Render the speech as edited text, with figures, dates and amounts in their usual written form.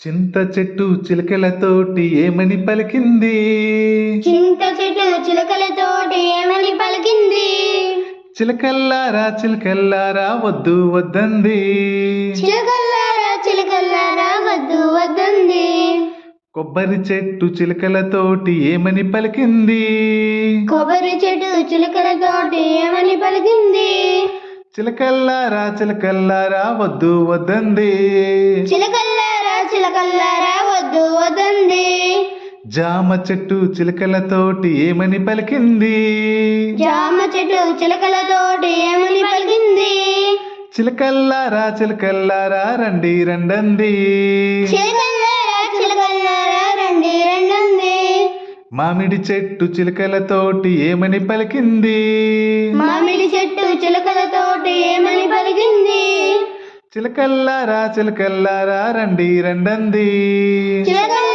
చింత చెట్టు చిలకలతోటి ఏమని పలికింది? చింత చెట్టు చిలకలతోటి ఏమని పలికింది? చిలకల్లారా చిలకల్లారా వద్దు వద్దంది. చిలకల్లారా చిలకల్లారా వద్దు వద్దంది. కొబ్బరి చెట్టు చిలకలతోటి ఏమని పలికింది? కొబ్బరి చెట్టు చిలకలతోటి ఏమని పలికింది? చిలకల్లారా చిలకల్లారా వద్దు వద్దంది. చిలకల్లారా చిలకల్లారా వద్దు వద్దంది. జామ చెట్టు చిలకలతోటి ఏమని పలికింది? జామ చెట్టు చిలకలతోటి ఏమని పలికింది? చిలకల్లారా చిలకల్లారా రండి రండంది. చిలకల్లారా చిలకల్లారా రండి రండంది. మామిడి చెట్టు చిలకలతోటి ఏమని పలికింది? మామిడి చెట్టు చిలకలతోటి ఏమని పలికింది? చిలకల్లారా చిలకల్లారా రండి రండంది. చిలకల్లారా